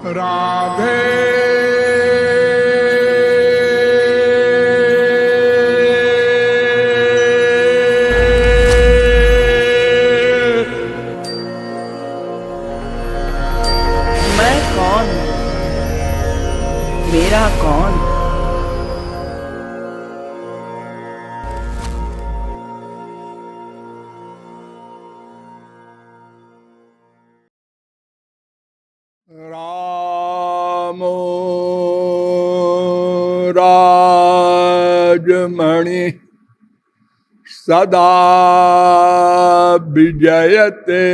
राधे मैं कौन, मेरा कौन। रामो राजमणि सदा विजयते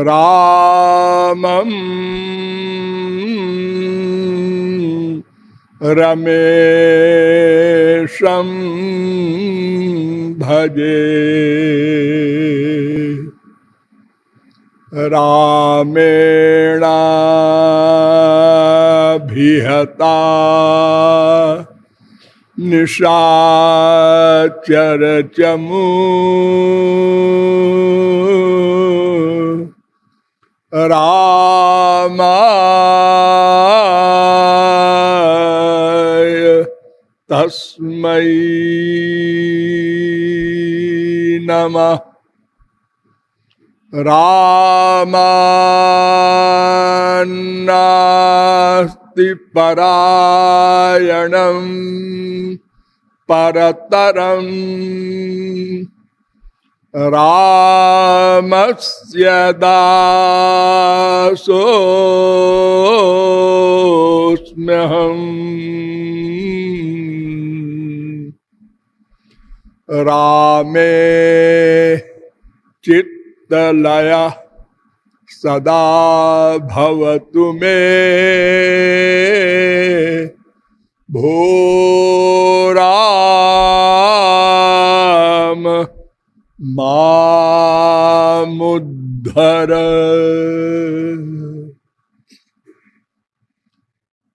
रामं रमेशं भजे रामेणाभिहता निशाचरचमू रामाय तस्मै नमः। रामान्नास्ति परायणं परतरं रामस्य दासोऽस्म्यहम्। रामे चित्तलय सदा भवतु मे भो राम मामुद्धर।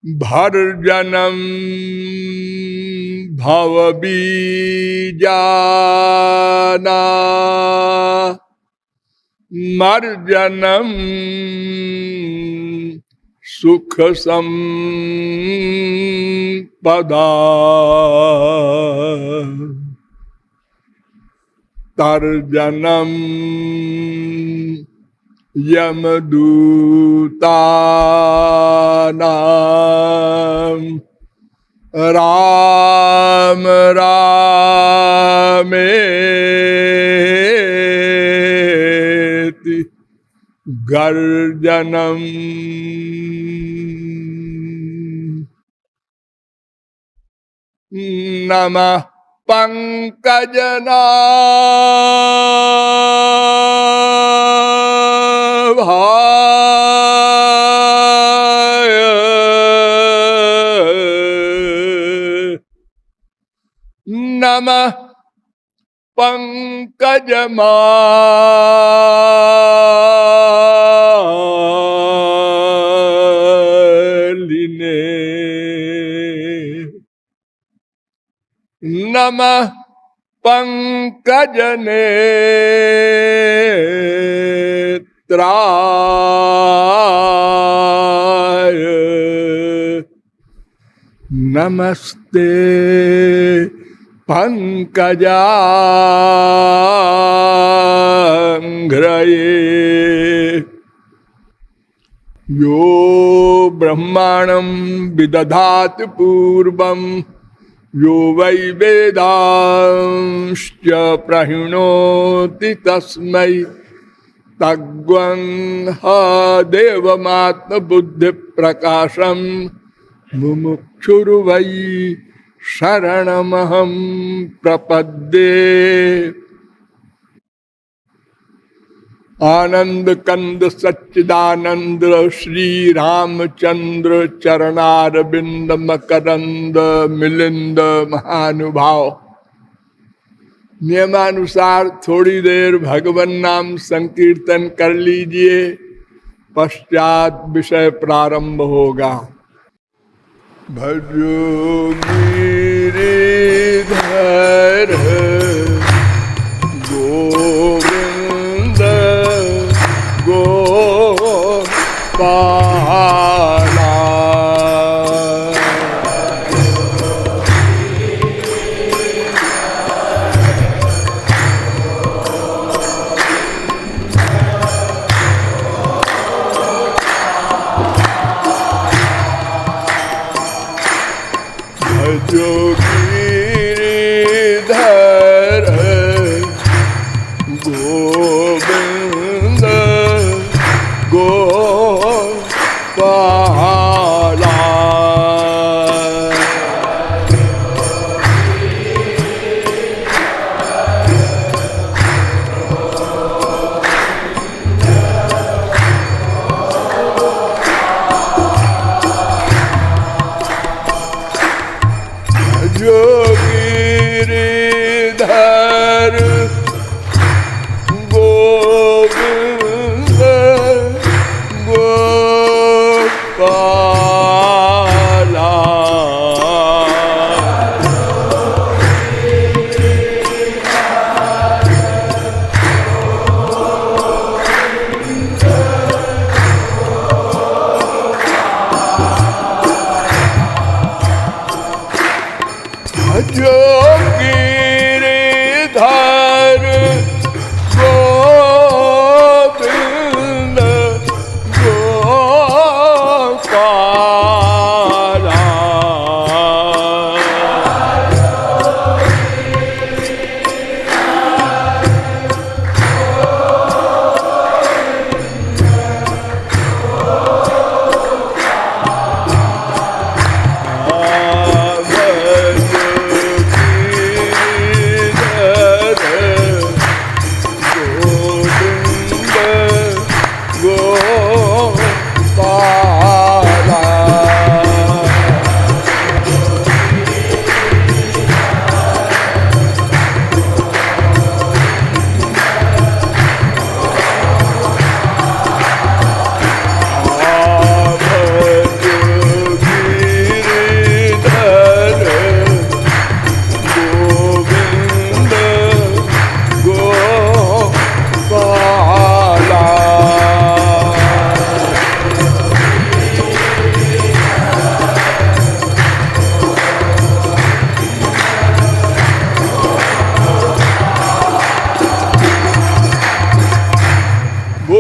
भर्जनं भवबीजाना मर्जनं सुख संपदा तर्जनं यमदूतानां राम रामेति गर्जनम्। नमः पंकजनाभाय नमः पंकजमालिने नमः पंकजनेत्राय नमस्ते पंकजांघ्रये। यो ब्रह्माणं विदधाति पूर्वं यो वै वेदांश्च प्रहिणोति तस्मै तद्वंह देवमात्मबुद्धिप्रकाशं मुमुक्षुर्वै शरणमहं प्रपद्ये। आनंद कंद सच्चिदानंद श्री रामचंद्र चरणारविंद मकरंद मिलिंद महानुभाव। नियमानुसार थोड़ी देर भगवन नाम संकीर्तन कर लीजिए, पश्चात विषय प्रारंभ होगा। भजो गिरिधर गोविंद गो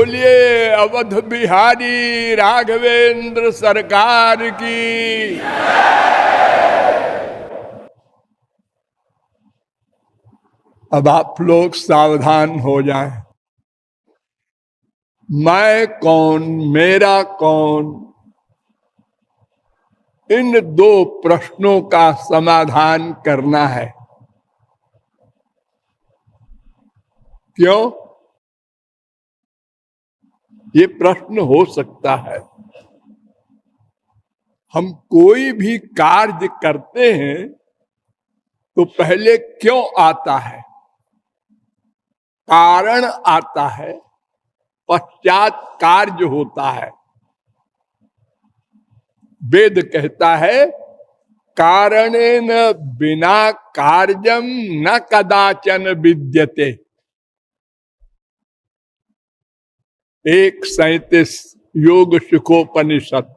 बोलिए अवध बिहारी राघवेंद्र सरकार की। अब आप लोग सावधान हो जाएं। मैं कौन, मेरा कौन, इन दो प्रश्नों का समाधान करना है। क्यों? ये प्रश्न हो सकता है। हम कोई भी कार्य करते हैं तो पहले क्यों आता है? कारण आता है, पश्चात कार्य होता है। वेद कहता है कारणेन बिना कार्यम न कदाचन विद्यते। 1:37 योग सुखोपनिषद।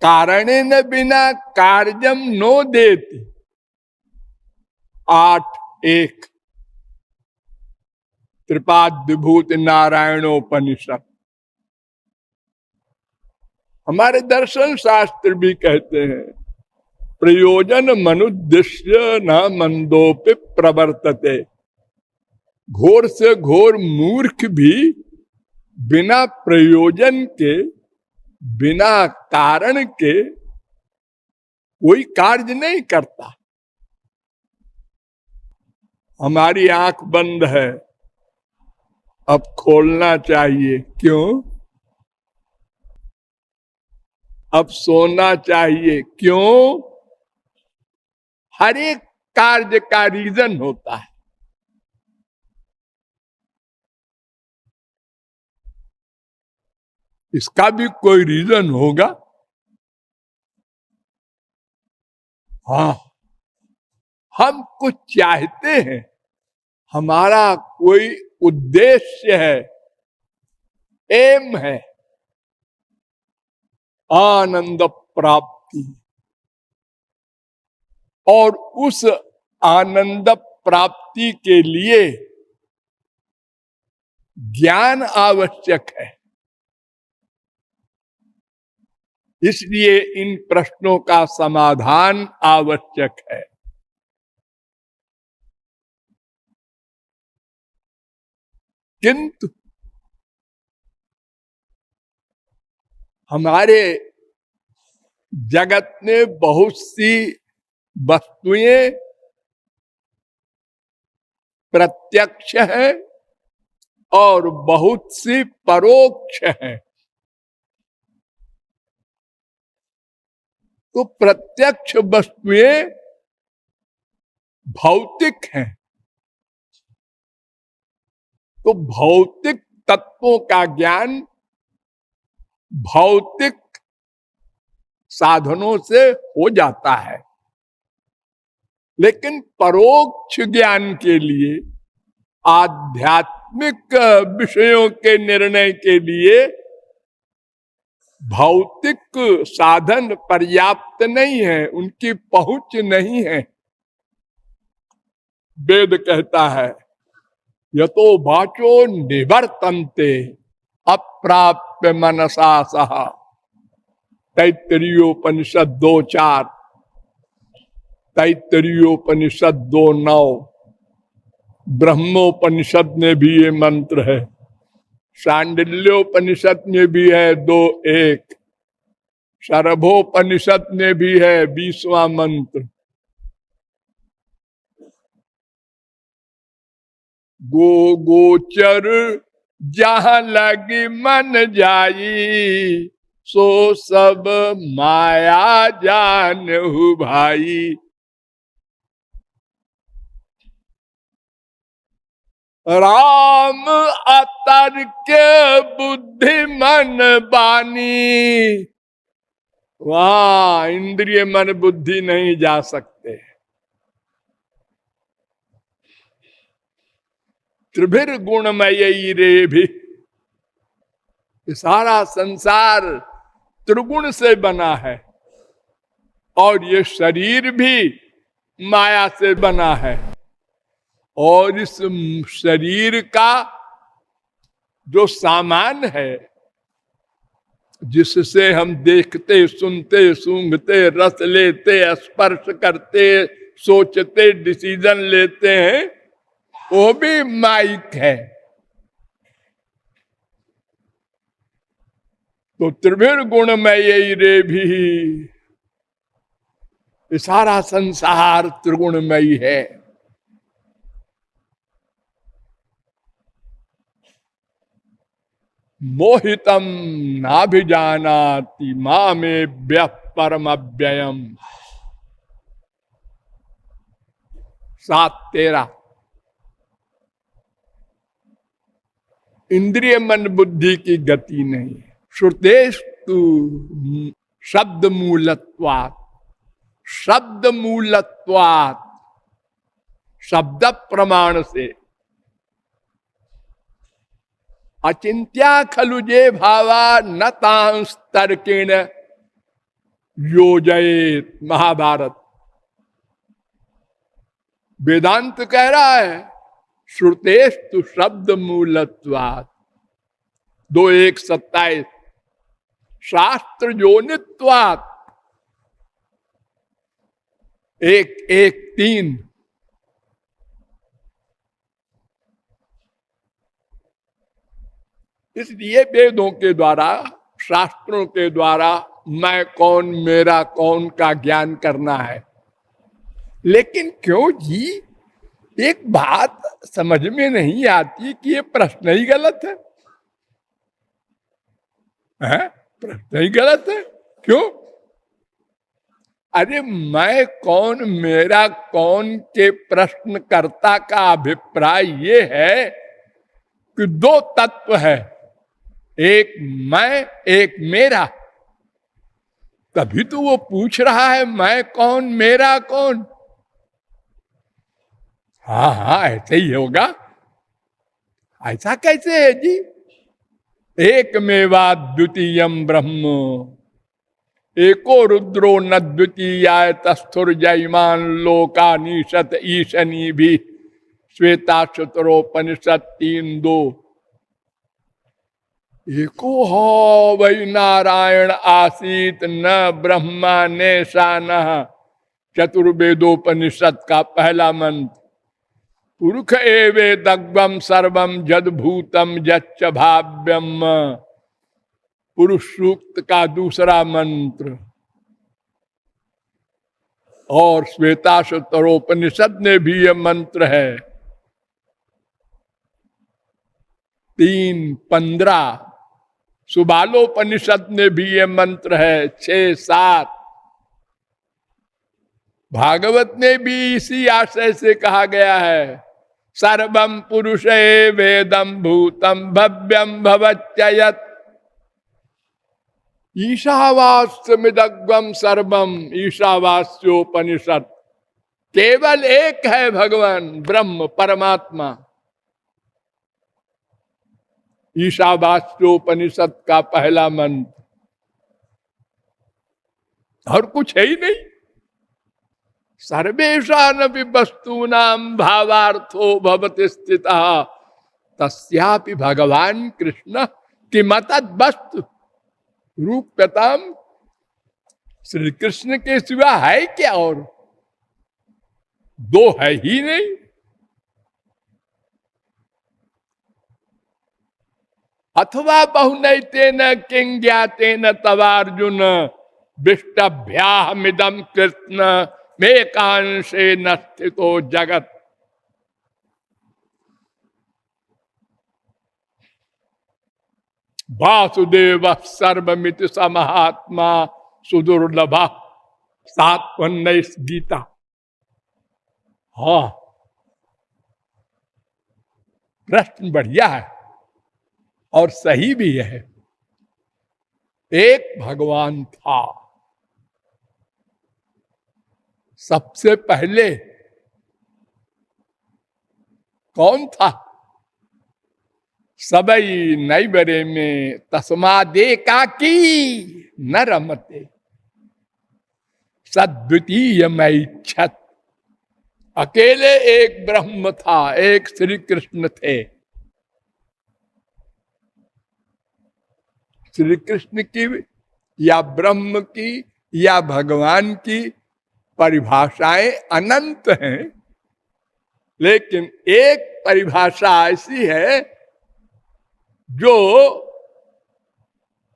कारणेन बिना कार्यम नो देति। 8:1 त्रिपाद्यभूत नारायणोपनिषद। हमारे दर्शन शास्त्र भी कहते हैं प्रयोजन मनुद्देश्य न मंदोपि प्रवर्तते। घोर से घोर मूर्ख भी बिना प्रयोजन के, बिना कारण के कोई कार्य नहीं करता। हमारी आंख बंद है, अब खोलना चाहिए। क्यों? अब सोना चाहिए। क्यों? हर एक कार्य का रीजन होता है। इसका भी कोई रीजन होगा। हाँ, हम कुछ चाहते हैं, हमारा कोई उद्देश्य है, एम है, आनंद प्राप्ति। और उस आनंद प्राप्ति के लिए ज्ञान आवश्यक है। इसलिए इन प्रश्नों का समाधान आवश्यक है। किंतु हमारे जगत में बहुत सी वस्तुएं प्रत्यक्ष हैं और बहुत सी परोक्ष हैं। तो प्रत्यक्ष वस्तुएं भौतिक हैं, तो भौतिक तत्वों का ज्ञान भौतिक साधनों से हो जाता है। लेकिन परोक्ष ज्ञान के लिए, आध्यात्मिक विषयों के निर्णय के लिए भौतिक साधन पर्याप्त नहीं है, उनकी पहुंच नहीं है। वेद कहता है यतो वाचो निवर्तन्ते अप्राप्य मनसा सह। तैत्तरीयोपनिषद 2:4, तैत्तरीयोपनिषद 2:9, ब्रह्मोपनिषद में भी ये मंत्र है, शांडिल्योपनिषद में भी है 2:1, शरभोपनिषद में भी है 20वां मंत्र। गो गोचर जहां लगी मन जाई, सो सब माया जानहु भाई। राम अतर्क बुद्धि मन बानी। वहां इंद्रिय मन बुद्धि नहीं जा सकते। त्रिभिर गुणमय रे भी, सारा संसार त्रिगुण से बना है और ये शरीर भी माया से बना है। और इस शरीर का जो सामान है, जिससे हम देखते, सुनते, सूंघते, रस लेते, स्पर्श करते, सोचते, डिसीजन लेते हैं, वो भी माइक है। तो त्रिविर्गुणमयी रे भी, ये सारा संसार त्रिगुणमयी है। मोहितम नाभिजानाति मामेभ्यः परमव्ययम्। 7:13। इंद्रिय मन बुद्धि की गति नहीं। श्रुतेस्तु शब्द मूलत्वात्, शब्द मूलत्वात्, शब्द प्रमाण से। अचिंत्या खलु जे भावा न तांस तर्केण योजयेत। महाभारत। वेदांत कह रहा है श्रुतेस्तु शब्द मूलत्वात्, 2:1-27। शास्त्र योनित्वात्, 1:1-3। इसलिए वेदों के द्वारा, शास्त्रों के द्वारा मैं कौन, मेरा कौन का ज्ञान करना है। लेकिन क्यों जी, एक बात समझ में नहीं आती कि ये प्रश्न ही गलत है। प्रश्न ही गलत है। क्यों? अरे मैं कौन, मेरा कौन के प्रश्नकर्ता का अभिप्राय ये है कि दो तत्व है, एक मैं, एक मेरा। तभी तो वो पूछ रहा है मैं कौन, मेरा कौन। हाँ, ऐसे ही होगा। ऐसा कैसे है जी? एकमेवा द्वितीयम् ब्रह्म, एको रुद्रो न द्वितीयाय तस्थुर्जयमान लोकानीशत ईशनी भी। श्वेताश्वतरोपनिषद 3:2। एको हो वै नारायण आसीत न ब्रह्मा ने शानः। चतुर्वेदोपनिषद का पहला मंत्र। पुरुष एवेदग्वम सर्वम जदभूतम यच्च भाव्यम। पुरुष सूक्त का दूसरा मंत्र। और श्वेताश्वतरोपनिषद में भी यह मंत्र है, 3:15। सुबालोपनिषद में भी यह मंत्र है, 6-7। भागवत में भी इसी आशय से कहा गया है, सर्वम पुरुषे वेदम भूतम भव्यम भवत्ययत्। ईशावास्यमिदग्वम सर्वम, ईशावास्योपनिषद। केवल एक है भगवान, ब्रह्म परमात्मा। ईशावास्योपनिषद का पहला मंत्र। और कुछ है ही नहीं। सर्वेषामपि वस्तूनां भावार्थो भवति स्थितः तस्यापि भगवान कृष्ण किमतद् वस्तु रूप्यताम। श्री कृष्ण के सिवा है क्या? और दो है ही नहीं। अथवा बहुनैतेन किं ज्ञातेन तवार्जुन विष्टभ्याहमिदं कृष्ण मेकांशेन स्थितो जगत। वासुदेव सर्वमिति स महात्मा सुदुर्लभ। 7:19 गीता। हाँ, प्रश्न बढ़िया है और सही भी है। एक भगवान था, सबसे पहले कौन था? सबई नैबरे में तस्मादे काकी न रमते सद्वितीय मैच्छत। अकेले एक ब्रह्म था, एक श्री कृष्ण थे। श्री कृष्ण की या ब्रह्म की या भगवान की परिभाषाएं अनंत हैं, लेकिन एक परिभाषा ऐसी है जो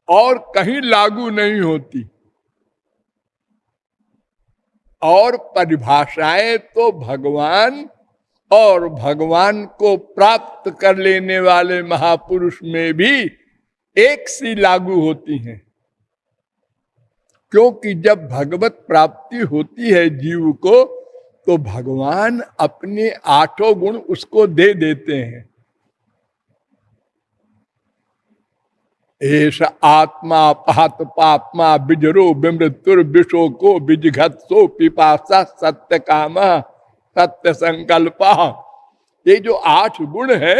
और कहीं लागू नहीं होती। और परिभाषाएं तो भगवान और भगवान को प्राप्त कर लेने वाले महापुरुष में भी एक सी लागू होती हैं। क्योंकि जब भगवत प्राप्ति होती है जीव को, तो भगवान अपने आठों गुण उसको दे देते हैं। एष आत्मा पात पापमा बिजरो विमृत्युर विशोको विजघत्सो पिपासा सत्य कामा सत्य संकल्पा। ये जो 8 गुण है,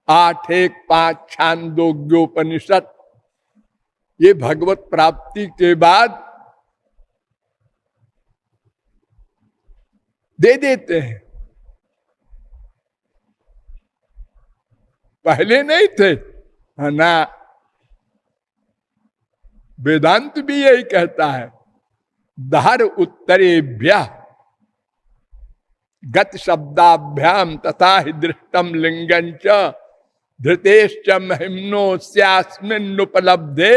8, 1, 5 छांदोग्योपनिषद, ये भगवत प्राप्ति के बाद दे देते हैं। पहले नहीं थे ना। वेदांत भी यही कहता है, दहर उत्तरेभ्य गत शब्दाभ्याम तथा ही दृष्टम लिंगंच धृतेश्च महिम्नोस्यास्मिन्नुपलब्धे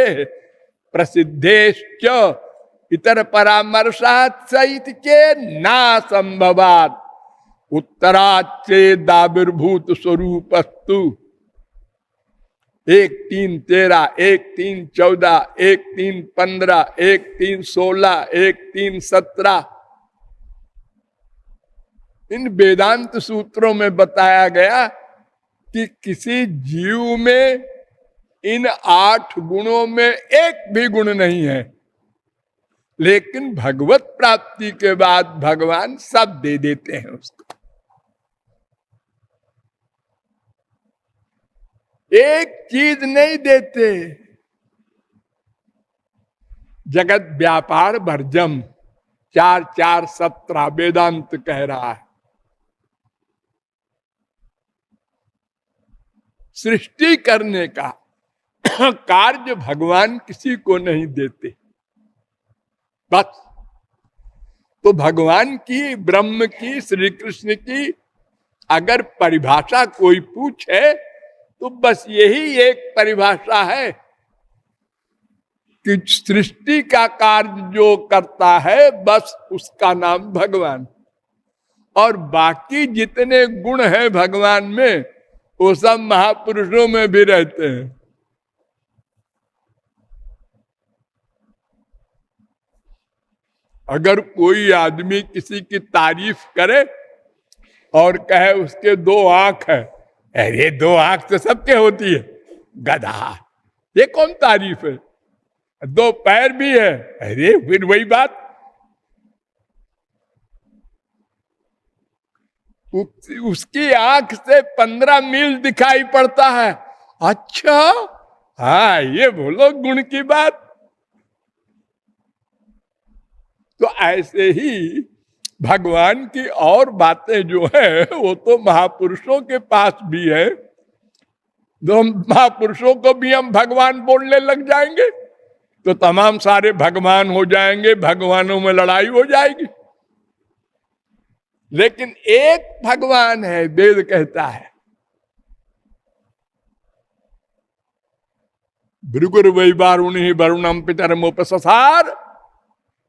प्रसिद्धेश्च इतर परामर्शात् सहित चे ना संभवात् उत्तराच्चेदाविर्भूत स्वरूपस्तु। 1, 3, 13, 1, 3, 14, 1, 3, 15, 1, 3, 16, 1, 3, 17। इन वेदांत सूत्रों में बताया गया कि किसी जीव में इन 8 गुणों में एक भी गुण नहीं है, लेकिन भगवत प्राप्ति के बाद भगवान सब दे देते हैं उसको। एक चीज नहीं देते। जगत व्यापार वर्जम 4:4:17 वेदांत कह रहा है। सृष्टि करने का कार्य भगवान किसी को नहीं देते। बस तो भगवान की, ब्रह्म की, श्री कृष्ण की अगर परिभाषा कोई पूछे तो बस यही एक परिभाषा है कि सृष्टि का कार्य जो करता है बस उसका नाम भगवान। और बाकी जितने गुण हैं भगवान में वो सब महापुरुषों में भी रहते हैं। अगर कोई आदमी किसी की तारीफ करे और कहे उसके 2 आंख है, अरे 2 आंख तो सबके होती है, गधा, ये कौन तारीफ है? 2 पैर भी है, अरे फिर वही बात। उसकी आंख से 15 मील दिखाई पड़ता है। अच्छा, हाँ, ये बोलो गुण की बात। तो ऐसे ही भगवान की और बातें जो है वो तो महापुरुषों के पास भी है। तो महापुरुषों को भी हम भगवान बोलने लग जाएंगे तो तमाम सारे भगवान हो जाएंगे, भगवानों में लड़ाई हो जाएगी। लेकिन एक भगवान है, वेद कहता है भृगुर वै वारुणि वरुणम पितरमुपससार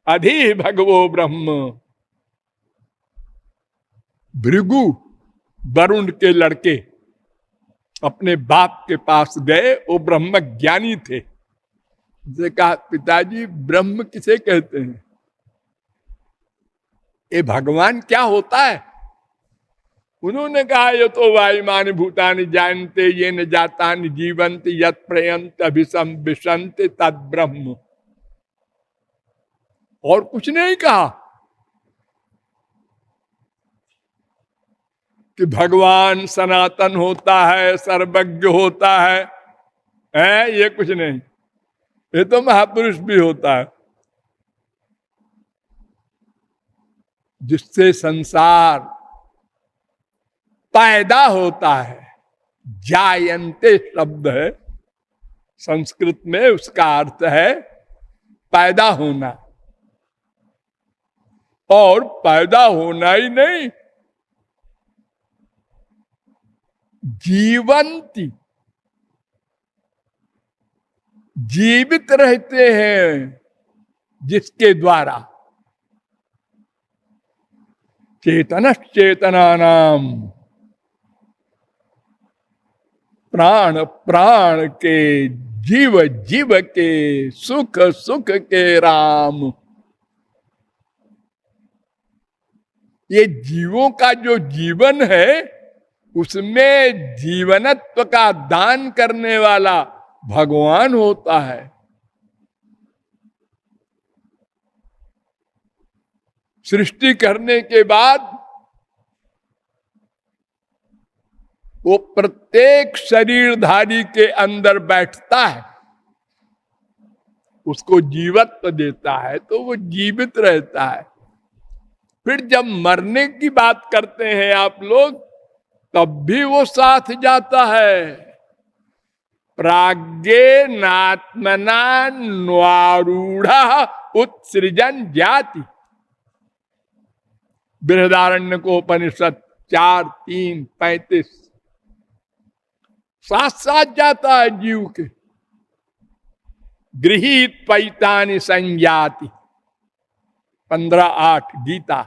अधि भगवो ब्रह्म। भृगु वरुण के लड़के अपने बाप के पास गए, वो ब्रह्म ज्ञानी थे। उनसे कहा, पिताजी ब्रह्म किसे कहते हैं? ये भगवान क्या होता है? उन्होंने कहा, ये तो वायुमान भूतानि जानते ये न जातानि जीवंत यत् प्रयंत अभिसम विशंत तद ब्रह्म। और कुछ नहीं कहा कि भगवान सनातन होता है, सर्वज्ञ होता है, ये कुछ नहीं। ये तो महापुरुष भी होता है, जिससे संसार पैदा होता है। जायन्ते शब्द है, संस्कृत में उसका अर्थ है पैदा होना, और पैदा होना ही नहीं, जीवंती, जीवित रहते हैं जिसके द्वारा चेतनश्चेतनानाम, प्राण प्राण के, जीव जीव के, सुख सुख के राम। ये जीवों का जो जीवन है उसमें जीवनत्व का दान करने वाला भगवान होता है। सृष्टि करने के बाद वो प्रत्येक शरीरधारी के अंदर बैठता है, उसको जीवत्व देता है तो वो जीवित रहता है। फिर जब मरने की बात करते हैं आप लोग, तब भी वो साथ जाता है। प्राज्ञे नात्मना न्वारूढ़ा उत्सृजन जाति, बृहदारण्यकोपनिषद 4:3-35। साथ साथ जाता है जीव के। गृहीत पैतानि संजाति 15:8 गीता।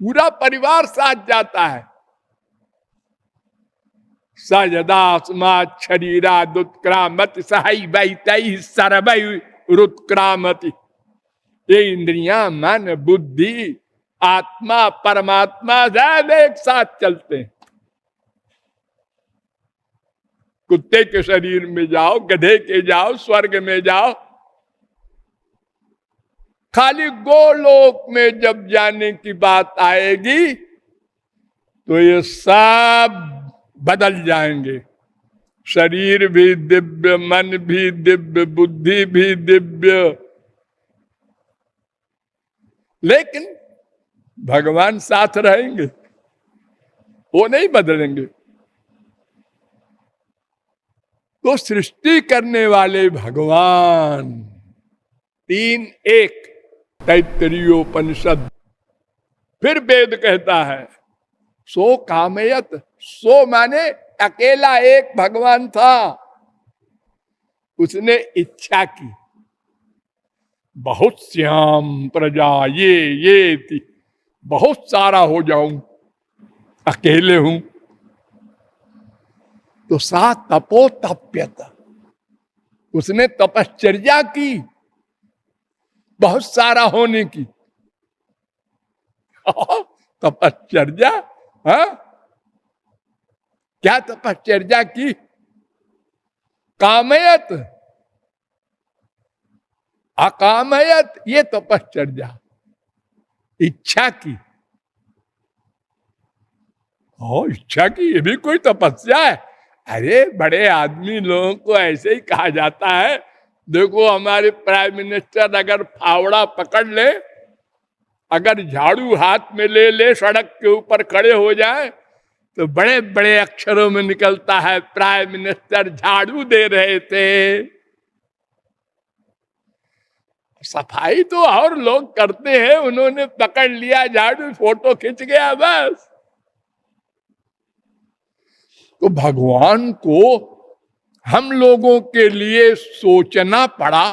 पूरा परिवार साथ जाता है। सजदास्मात् शरीरादुत्क्रामति सहै वैतैः सर्वैः रुत्क्रामति। ये इंद्रियां, मन, बुद्धि, आत्मा, परमात्मा सब एक साथ चलते हैं। कुत्ते के शरीर में जाओ, गधे के जाओ, स्वर्ग में जाओ, खाली गोलोक में जब जाने की बात आएगी तो ये सब बदल जाएंगे। शरीर भी दिव्य, मन भी दिव्य, बुद्धि भी दिव्य, लेकिन भगवान साथ रहेंगे, वो नहीं बदलेंगे। तो सृष्टि करने वाले भगवान 3-1 तैत्तरीयोपनिषद। फिर वेद कहता है सो कामयत, सो माने अकेला एक भगवान था, उसने इच्छा की बहुत श्याम प्रजा ये थी, बहुत सारा हो जाऊं, अकेले हूं। तो सा तपो तप्यत, उसने तपश्चर्या की बहुत सारा होने की। तपश्चर्या, हाँ, क्या तपश्चर्या की? कामयत, अकामयत, ये तपश्चर्या, इच्छा की। इच्छा की ये भी कोई तपस्या है? अरे बड़े आदमी लोगों को ऐसे ही कहा जाता है। देखो हमारे प्राइम मिनिस्टर अगर फावड़ा पकड़ ले, अगर झाड़ू हाथ में ले ले, सड़क के ऊपर खड़े हो जाए तो बड़े बड़े अक्षरों में निकलता है प्राइम मिनिस्टर झाड़ू दे रहे थे। सफाई तो और लोग करते हैं, उन्होंने पकड़ लिया झाड़ू, फोटो खिंच गया बस। तो भगवान को हम लोगों के लिए सोचना पड़ा।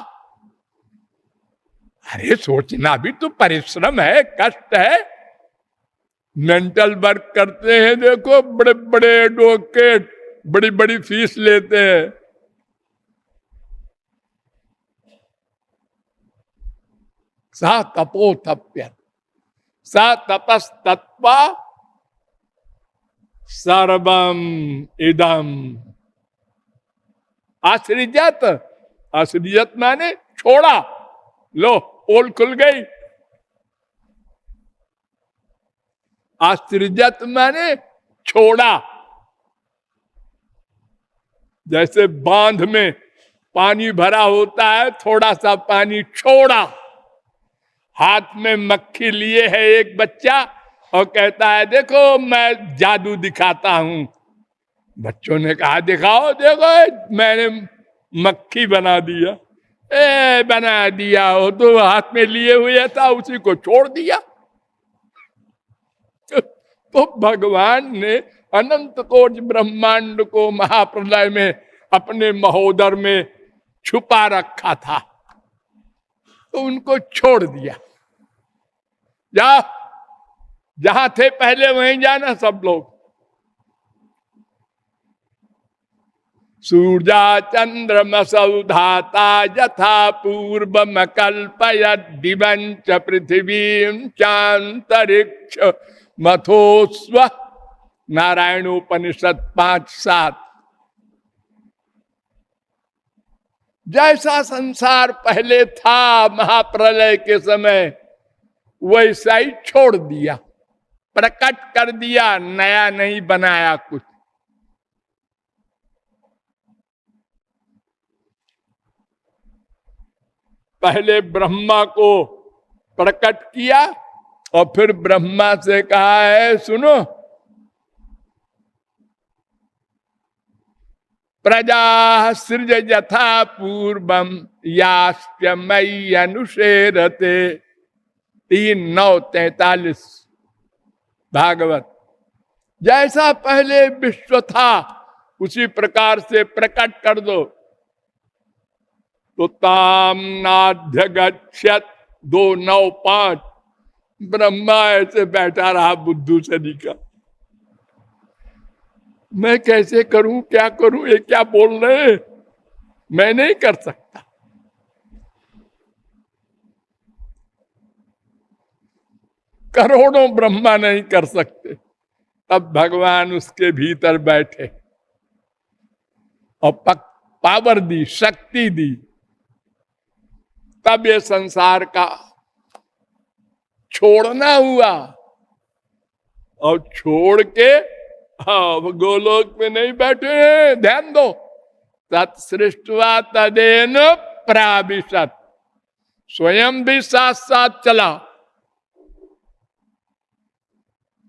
अरे सोचना भी तो परिश्रम है, कष्ट है। मेंटल वर्क करते हैं, देखो बड़े बड़े एडवोकेट बड़ी बड़ी फीस लेते हैं। सा तपो तप्यत, सा तपस्तत्वा सर्वम इदम। आश्रिजत, आश्रिजत माने छोड़ा, लो पोल खुल गई। आश्रिजत माने छोड़ा। जैसे बांध में पानी भरा होता है, थोड़ा सा पानी छोड़ा। हाथ में मक्खी लिए है एक बच्चा और कहता है देखो मैं जादू दिखाता हूं, बच्चों ने कहा दिखाओ, देखो मैंने मक्खी बना दिया। बना दिया हो तो हाथ में लिए हुए था, उसी को छोड़ दिया। तो भगवान ने अनंत कोट ब्रह्मांड को महाप्रलय में अपने महोदर में छुपा रखा था, तो उनको छोड़ दिया। जाओ, जहां थे पहले वहीं जाना सब लोग। सूर्या चंद्रमसौ धाता यथा पूर्वम कल्पयत् दिवं च पृथिवीं चांतरिक्ष मथोस्व। नारायणोपनिषद 5:7। जैसा संसार पहले था महाप्रलय के समय, वैसा ही छोड़ दिया, प्रकट कर दिया, नया नहीं बनाया कुछ। पहले ब्रह्मा को प्रकट किया और फिर ब्रह्मा से कहा है सुनो, प्रजा सृज यथा पूर्वम यास्त्य मयि अनुशेरते। 3:9-43 भागवत। जैसा पहले विश्व था उसी प्रकार से प्रकट कर दो। तो ताम नाध्य गच्छत 2:9-5। ब्रह्मा ऐसे बैठा रहा बुद्धू सनी का, मैं कैसे करूं, क्या करूं, ये क्या बोल रहे, मैं नहीं कर सकता। करोड़ों ब्रह्मा नहीं कर सकते। अब भगवान उसके भीतर बैठे और पावर दी, शक्ति दी, तब ये संसार का छोड़ना हुआ। और छोड़ के गोलोक में नहीं बैठे हैं, ध्यान दो। तत्सृष्टवा तदेन प्राविशत, स्वयं भी साथ साथ चला।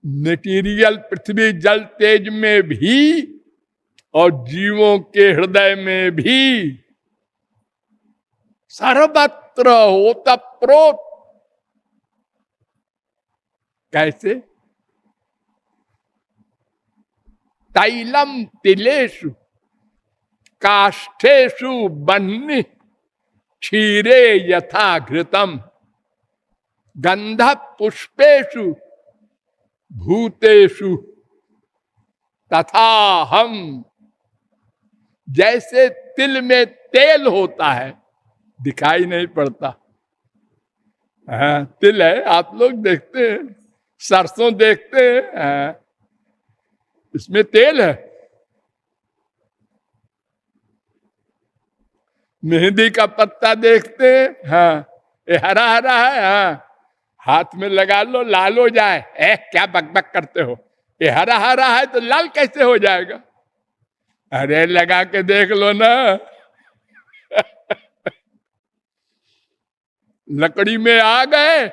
मटेरियल पृथ्वी जल तेज में भी और जीवों के हृदय में भी सर्वत्र ओतप्रोत। कैसे? तैलम तिलेषु काष्ठेषु बह्नि क्षीरे यथा घृतम गंध पुष्पेषु भूतेषु तथा हम। जैसे तिल में तेल होता है, दिखाई नहीं पड़ता। तिल है, आप लोग देखते हैं, सरसों देखते हैं, इसमें तेल है। मेहंदी का पत्ता देखते हैं, हाँ ये हरा हरा है, हाँ हाथ में लगा लो लाल हो जाए। क्या बकबक करते हो, ये हरा हरा है तो लाल कैसे हो जाएगा? अरे लगा के देख लो ना। लकड़ी में आ गए,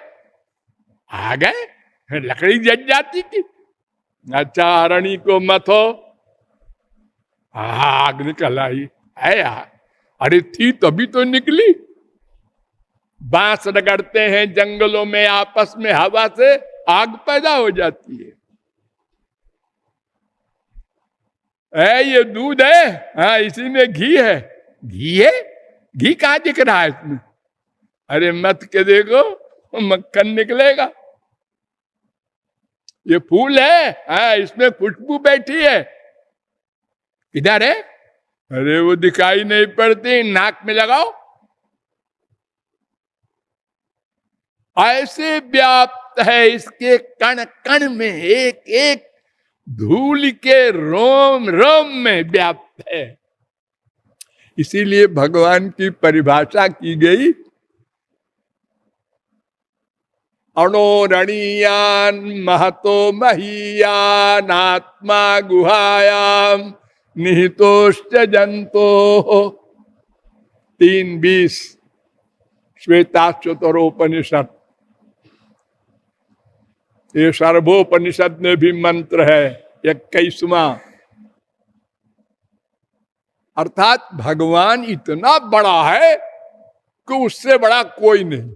लकड़ी जल जाती थी। अच्छा हरणी को मथो, आग निकल आई है यार। अरे थी तभी तो निकली। बांस रगड़ते हैं जंगलों में, आपस में हवा से आग पैदा हो जाती है। ये दूध है, हाँ इसी में घी है। घी है? घी कहाँ दिख रहा है इसमें? अरे मत के देखो, मक्खन निकलेगा। ये फूल है, हाँ इसमें खुशबू बैठी है। किधर है? अरे वो दिखाई नहीं पड़ती, नाक में लगाओ। ऐसे व्याप्त है इसके कण कण में, एक एक धूल के रोम रोम में व्याप्त है। इसीलिए भगवान की परिभाषा की गई, अणोरणीयान महतो महीयान आत्मा गुहायाम निहितोश्च जंतो। 3:20 श्वेताश्वतरोपनिषद। ये सर्वोपनिषद में भी मंत्र है 21वां। अर्थात भगवान इतना बड़ा है कि उससे बड़ा कोई नहीं।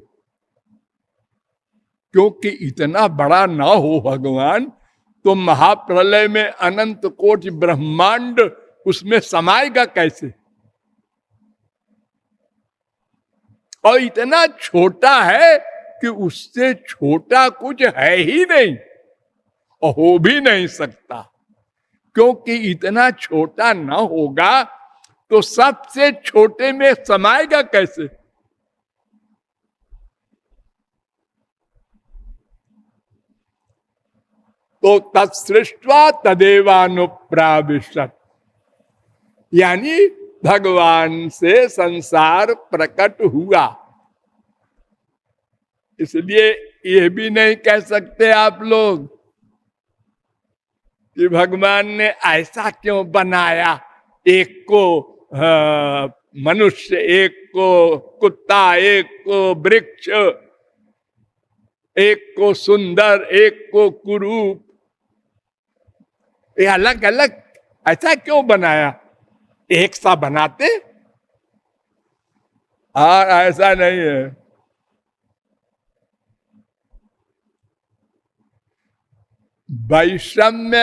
क्योंकि इतना बड़ा ना हो भगवान तो महाप्रलय में अनंत कोटि ब्रह्मांड उसमें समाएगा कैसे। और इतना छोटा है कि उससे छोटा कुछ है ही नहीं और हो भी नहीं सकता। क्योंकि इतना छोटा ना होगा तो सबसे छोटे में समाएगा कैसे। तो तत्सृष्ट्वा तदेवानुप्राविशत्, यानी भगवान से संसार प्रकट हुआ। इसलिए ये भी नहीं कह सकते आप लोग कि भगवान ने ऐसा क्यों बनाया, एक को मनुष्य, एक को कुत्ता, एक को वृक्ष, एक को सुंदर, एक को कुरूप, ये अलग अलग ऐसा क्यों बनाया, एक सा बनाते। और ऐसा नहीं है। वैषम्य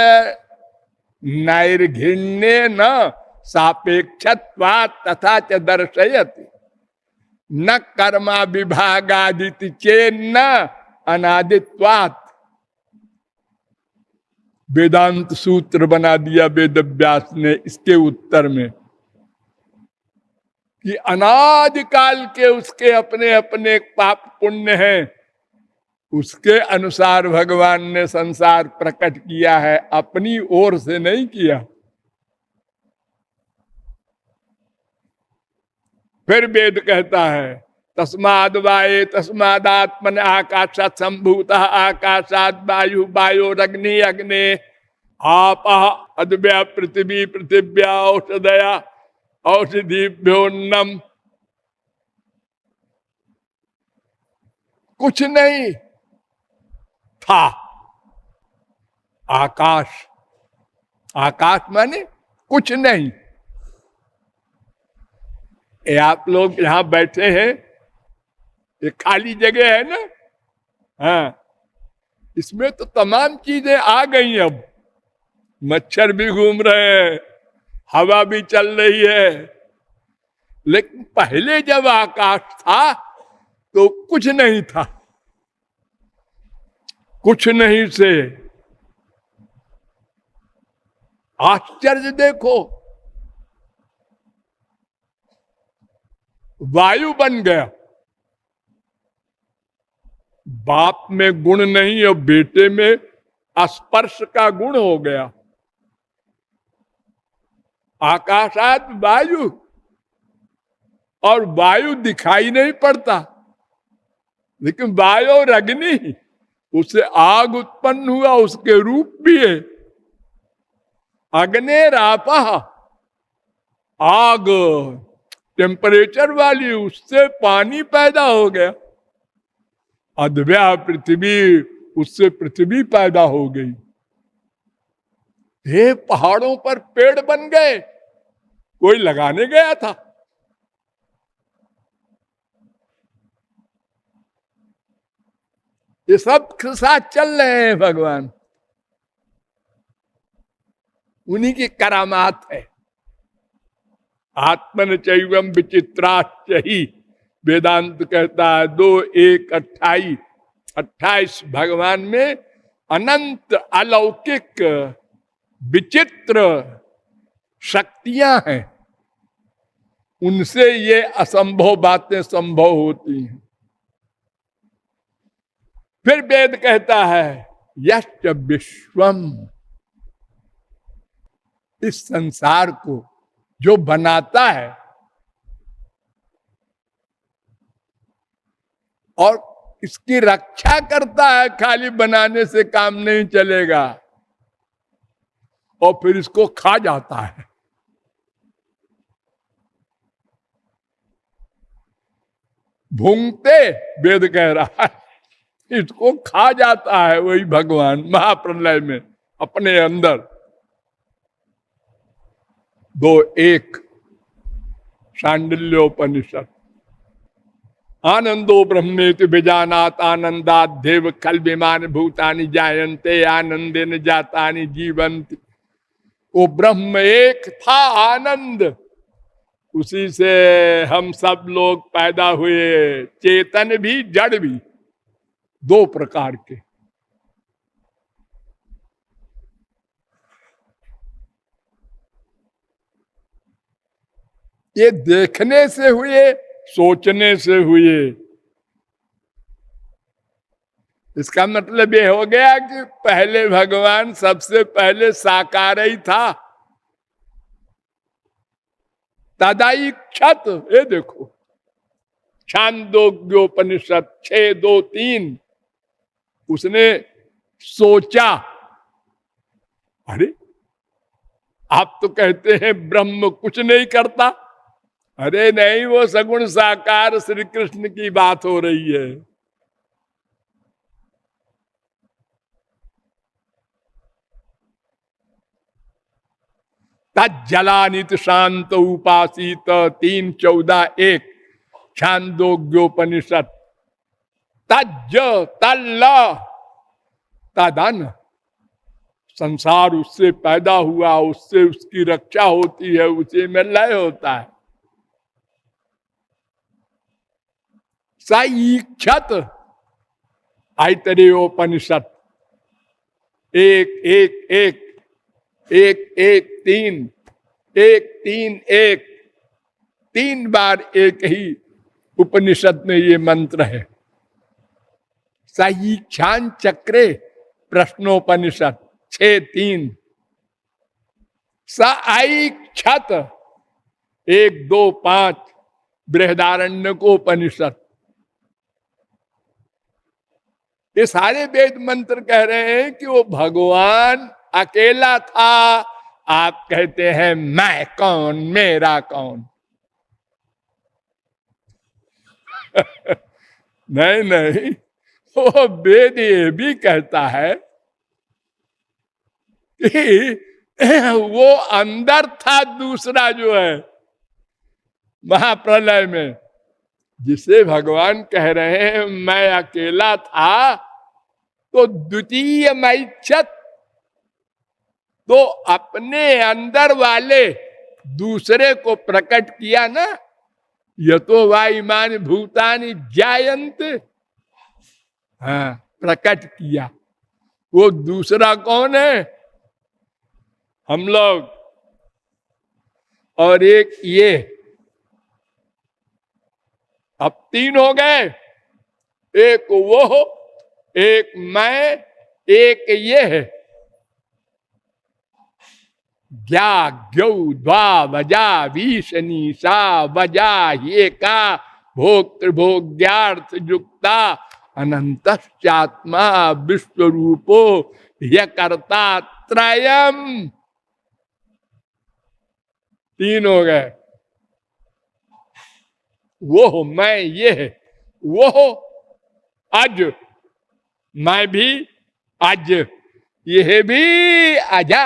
नैर्घिण्य न सापेक्षत्वात् तथा च दर्शयति न कर्मा विभागादिति चेन्न अनादित्वात्। वेदांत सूत्र बना दिया वेद व्यास ने इसके उत्तर में कि अनादिकाल के उसके अपने अपने पाप पुण्य हैं, उसके अनुसार भगवान ने संसार प्रकट किया है, अपनी ओर से नहीं किया। फिर वेद कहता है तस्माद् वाये तस्मादात्मन आकाशात् संभूतः आकाशात् वायु वायोरग्नि अग्ने आपः अद्भ्य पृथ्वी पृथिव्या औषधया औषधिभ्योन्नम। कुछ नहीं था आकाश, आकाश माने कुछ नहीं। ये आप लोग यहां बैठे हैं, ये खाली जगह है ना, हाँ, इसमें तो तमाम चीजें आ गई। अब मच्छर भी घूम रहे हैं, हवा भी चल रही है, लेकिन पहले जब आकाश था तो कुछ नहीं था। कुछ नहीं से आश्चर्य देखो, वायु बन गया। बाप में गुण नहीं और बेटे में स्पर्श का गुण हो गया। आकाशात वायु, और वायु दिखाई नहीं पड़ता, लेकिन वायु और अग्नि, उससे आग उत्पन्न हुआ, उसके रूप भी है। अग्नेरापः, आग टेम्परेचर वाली, उससे पानी पैदा हो गया। अद्भ्या पृथ्वी, उससे पृथ्वी पैदा हो गई। ये पहाड़ों पर पेड़ बन गए, कोई लगाने गया था। ये सब साथ चल रहे हैं भगवान, उन्हीं की करामात है। आत्मन चैवम विचित्राश्चहि, वेदांत कहता है 2:1:28। 28 भगवान में अनंत अलौकिक विचित्र शक्तियां हैं, उनसे ये असंभव बातें संभव होती हैं। फिर वेद कहता है यश्च विश्वम, इस संसार को जो बनाता है और इसकी रक्षा करता है, खाली बनाने से काम नहीं चलेगा, और फिर इसको खा जाता है। भूंगते वेद कह रहा है, इसको खा जाता है वही भगवान महाप्रलय में अपने अंदर। 2:1 शांडिल्योपनिषद। आनंदो ब्रह्मेति विजानात आनंदात देव खल विमान भूतानि जायन्ते आनंदेन जातानि जीवन्ति। वो ब्रह्म एक था आनंद, उसी से हम सब लोग पैदा हुए, चेतन भी जड़ भी, दो प्रकार के। ये देखने से हुए, सोचने से हुए। इसका मतलब ये हो गया कि पहले भगवान सबसे पहले साकार ही था। तदैक्षत, ये देखो छांदोग्योपनिषद 6:2-3, उसने सोचा। अरे आप तो कहते हैं ब्रह्म कुछ नहीं करता। अरे नहीं, वो सगुण साकार श्री कृष्ण की बात हो रही है। तज्जलानित शांत उपासित 3:14-1 छांदोग्योपनिषद। तज्ज तल्ल तदन, संसार उससे पैदा हुआ, उससे उसकी रक्षा होती है, उसी में लय होता है। सईक्षत ऐतरेयोपनिषद 1:1-1 1:1-3 1:3-1, 3 बार एक ही उपनिषद में ये मंत्र है। सईक्षान चक्रे प्रश्नोपनिषद 6:3। सईक्षत 1-2-5 बृहदारण्यकोपनिषद। ये सारे वेद मंत्र कह रहे हैं कि वो भगवान अकेला था। आप कहते हैं मैं कौन, मेरा कौन। नहीं नहीं, वो वेद ये भी कहता है कि वो अंदर था दूसरा जो है महाप्रलय में, जिसे भगवान कह रहे हैं मैं अकेला था, तो द्वितीय मैच्छत, तो अपने अंदर वाले दूसरे को प्रकट किया ना। यतो वा इमानि भूतानि जायन्त, हाँ प्रकट किया। वो दूसरा कौन है? हम लोग। और एक ये, अब 3 हो गए। एक वो, एक मैं, एक ये है। ज्ञा ज्ञौ द्वा वजा वीशनी सा वजा ये का भोक्तृभोग्यार्थ युक्ता अनंतश्चात्मा विश्व रूपो य कर्ता त्रयम्। 3 हो गए। वो मैं ये है, वो अज, मैं भी अज, ये भी अजा।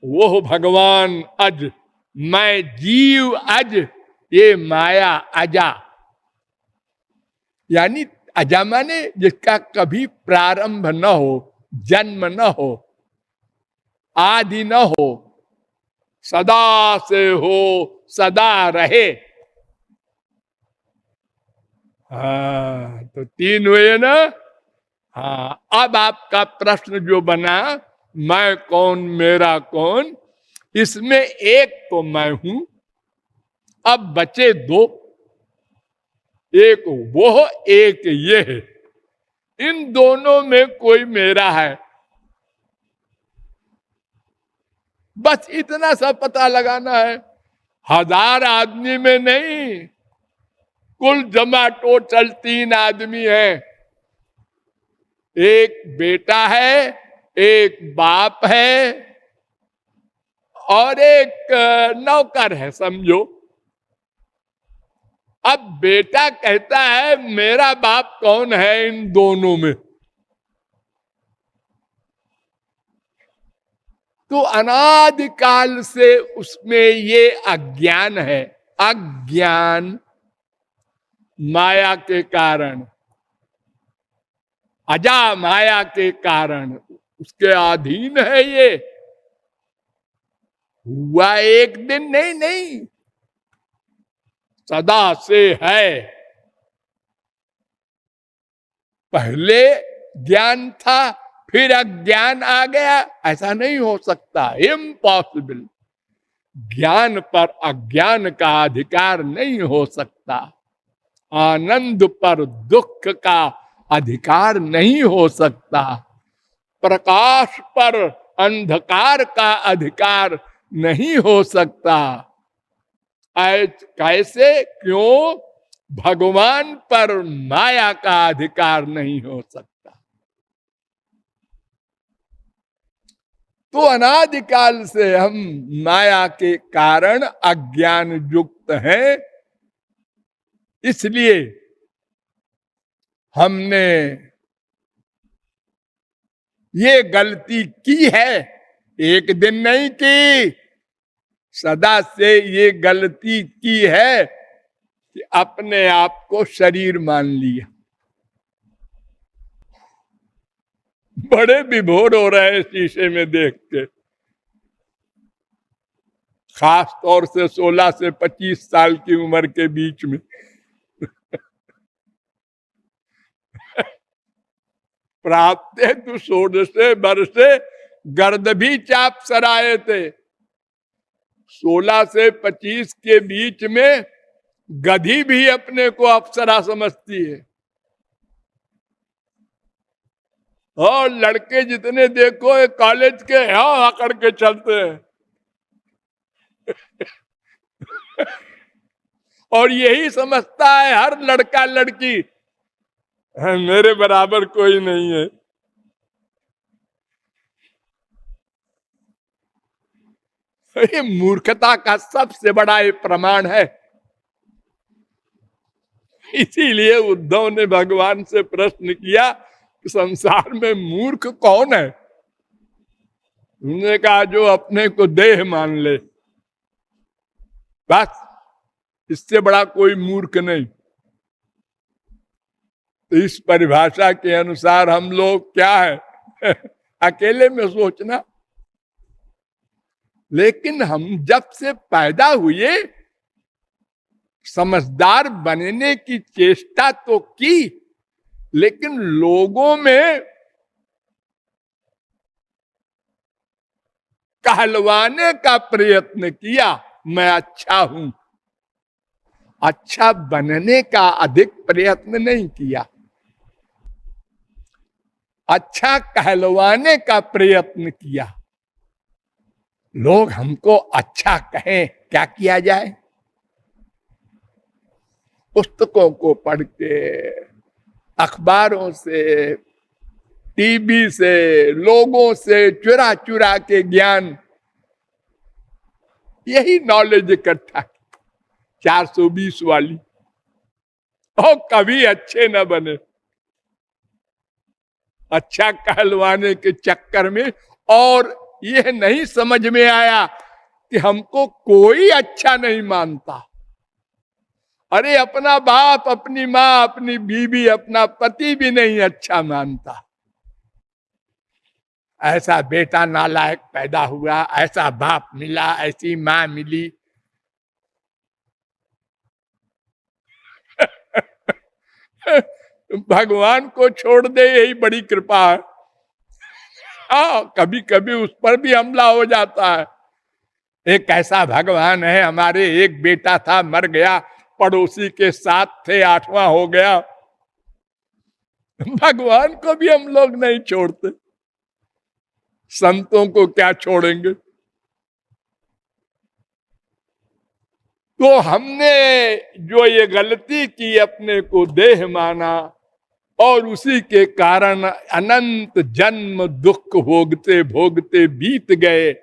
वो भगवान अज, मैं जीव अज, ये माया अजा। यानी अजा माने जिसका कभी प्रारंभ न हो, जन्म न हो, आदि न हो, सदा से हो, सदा रहे। हाँ, तो 3 हुए ना। हाँ, अब आपका प्रश्न जो बना मैं कौन, मेरा कौन, इसमें एक तो मैं हूं। अब बचे 2, एक वो, एक ये है। इन दोनों में कोई मेरा है, बस इतना सा पता लगाना है। 1000 आदमी में नहीं, कुल जमा टोटल 3 आदमी है। एक बेटा है, एक बाप है, और एक नौकर है, समझो। अब बेटा कहता है मेरा बाप कौन है इन दोनों में? तो अनादिकाल से उसमें ये अज्ञान है। अज्ञान माया के कारण, अजा माया के कारण उसके अधीन है। ये हुआ एक दिन नहीं, नहीं, सदा से है। पहले ज्ञान था, फिर अज्ञान आ गया, ऐसा नहीं हो सकता, इम्पॉसिबल। ज्ञान पर अज्ञान का अधिकार नहीं हो सकता, आनंद पर दुख का अधिकार नहीं हो सकता, प्रकाश पर अंधकार का अधिकार नहीं हो सकता। कैसे? क्यों? भगवान पर माया का अधिकार नहीं हो सकता। तो अनादिकाल से हम माया के कारण अज्ञान युक्त हैं, इसलिए हमने ये गलती की है। एक दिन नहीं की, सदा से ये गलती की है कि अपने आप को शरीर मान लिया। बड़े विभोर हो रहे हैं शीशे में देख के, खास तौर से 16 से 25 साल की उम्र के बीच में। प्राप्त तु षोडशे वर्षे गर्द भी चाप सराए थे। 16 से 25 के बीच में गधी भी अपने को अप्सरा समझती है। और लड़के जितने देखो ये कॉलेज के यहाँ आकर के चलते हैं। और यही समझता है हर लड़का लड़की, मेरे बराबर कोई नहीं है। ये मूर्खता का सबसे बड़ा ये प्रमाण है। इसीलिए उद्धव ने भगवान से प्रश्न किया कि संसार में मूर्ख कौन है? उन्होंने कहा जो अपने को देह मान ले, बस, इससे बड़ा कोई मूर्ख नहीं। तो इस परिभाषा के अनुसार हम लोग क्या है? अकेले में सोचना। लेकिन हम जब से पैदा हुए समझदार बनने की चेष्टा तो की, लेकिन लोगों में कहलवाने का प्रयत्न किया, मैं अच्छा हूं। अच्छा बनने का अधिक प्रयत्न नहीं किया, अच्छा कहलवाने का प्रयत्न किया। लोग हमको अच्छा कहें, क्या किया जाए? पुस्तकों को पढ़ के, अखबारों से, टीवी से, लोगों से चुरा चुरा के ज्ञान, यही नॉलेज इकट्ठा 420 वाली, और कभी अच्छे न बने। अच्छा कहलवाने के चक्कर में, और यह नहीं समझ में आया कि हमको कोई अच्छा नहीं मानता। अरे अपना बाप, अपनी माँ, अपनी बीवी, अपना पति भी नहीं अच्छा मानता। ऐसा बेटा नालायक पैदा हुआ, ऐसा बाप मिला, ऐसी माँ मिली। भगवान को छोड़ दे, यही बड़ी कृपा है। हाँ, कभी कभी उस पर भी हमला हो जाता है। एक ऐसा भगवान है, हमारे एक बेटा था मर गया, पड़ोसी के साथ थे 8वां हो गया। भगवान को भी हम लोग नहीं छोड़ते, संतों को क्या छोड़ेंगे? तो हमने जो ये गलती की, अपने को देह माना, और उसी के कारण अनंत जन्म दुख भोगते भोगते बीत गए।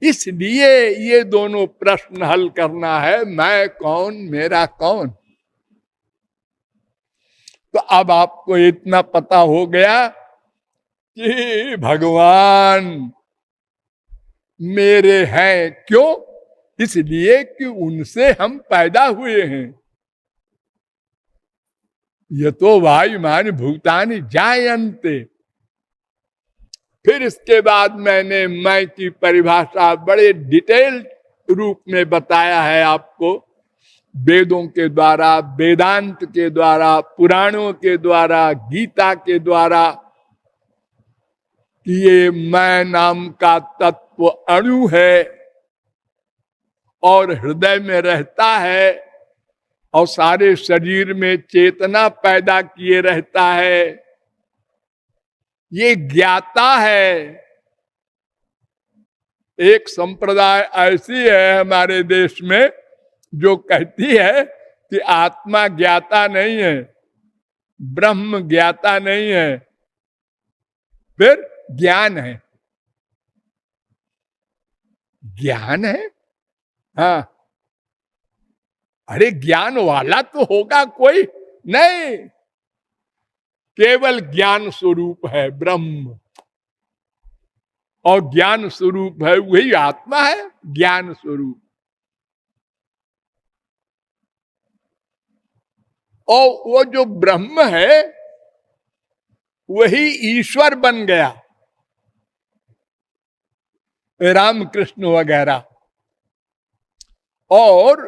इसलिए ये दोनों प्रश्न हल करना है, मैं कौन, मेरा कौन। तो अब आपको इतना पता हो गया कि भगवान मेरे हैं। क्यों? इसलिए कि उनसे हम पैदा हुए हैं। ये तो वायुमान भूतानि जायन्ते। फिर इसके बाद मैंने मैं की परिभाषा बड़े डिटेल रूप में बताया है आपको, वेदों के द्वारा, वेदांत के द्वारा, पुराणों के द्वारा, गीता के द्वारा, कि ये मैं नाम का तत्व अणु है और हृदय में रहता है और सारे शरीर में चेतना पैदा किए रहता है। ये ज्ञाता है। एक संप्रदाय ऐसी है हमारे देश में जो कहती है कि आत्मा ज्ञाता नहीं है, ब्रह्म ज्ञाता नहीं है, फिर ज्ञान है। ज्ञान है? हाँ, अरे ज्ञान वाला तो होगा कोई नहीं, केवल ज्ञान स्वरूप है ब्रह्म, और ज्ञान स्वरूप है वही आत्मा है, ज्ञान स्वरूप। और वो जो ब्रह्म है वही ईश्वर बन गया, रामकृष्ण वगैरह। और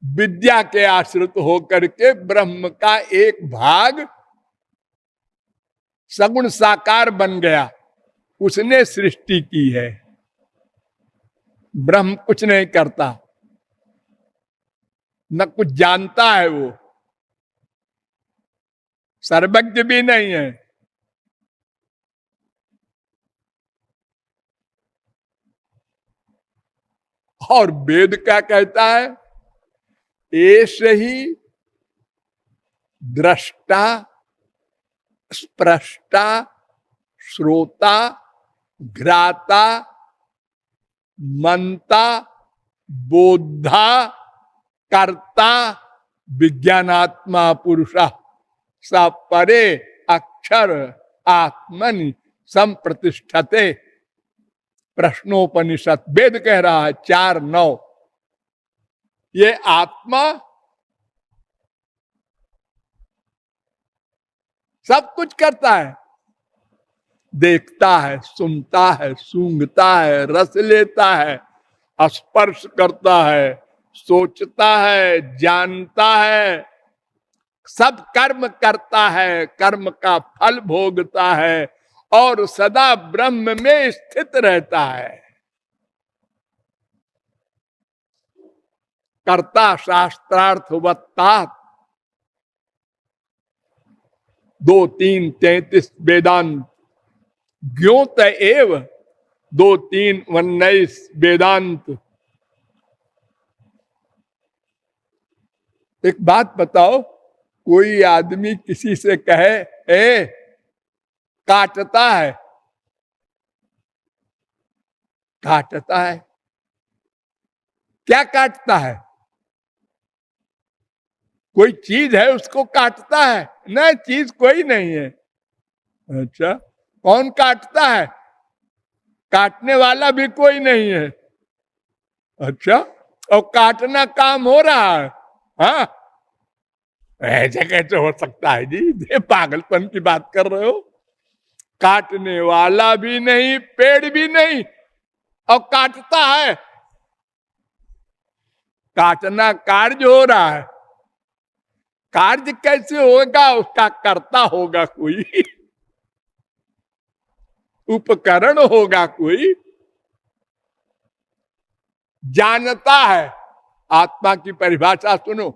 विद्या के आश्रित होकर के ब्रह्म का एक भाग सगुण साकार बन गया, उसने सृष्टि की है। ब्रह्म कुछ नहीं करता, न कुछ जानता है, वो सर्वज्ञ भी नहीं है। और वेद क्या कहता है? ऐसे ही दृष्टा, स्प्रष्टा, श्रोता, घ्राता, मंता, बोधा, कर्ता, विज्ञानात्मा पुरुषा स परे अक्षर आत्मनि संप्रतिष्ठते। प्रश्नोपनिषद वेद कह रहा है 4:9। ये आत्मा सब कुछ करता है, देखता है, सुनता है, सूंघता है, रस लेता है, स्पर्श करता है, सोचता है, जानता है, सब कर्म करता है, कर्म का फल भोगता है और सदा ब्रह्म में स्थित रहता है। कर्ता शास्त्रार्थवत्ता 2:3-33 वेदांत। ज्ञोत एव 2:3-19 वेदांत। एक बात बताओ, कोई आदमी किसी से कहे ए काटता है, काटता है, क्या काटता है? कोई चीज है उसको काटता है? नहीं, चीज कोई नहीं है। अच्छा, कौन काटता है? काटने वाला भी कोई नहीं है। अच्छा, और काटना काम हो रहा है? हाँ, ऐसे कैसे हो सकता है जी? ये पागलपन की बात कर रहे हो। काटने वाला भी नहीं, पेड़ भी नहीं, और काटता है। काटना कार्य हो रहा है, कार्य कैसे होगा? उसका कर्ता होगा कोई, उपकरण होगा कोई। जानता है, आत्मा की परिभाषा सुनो,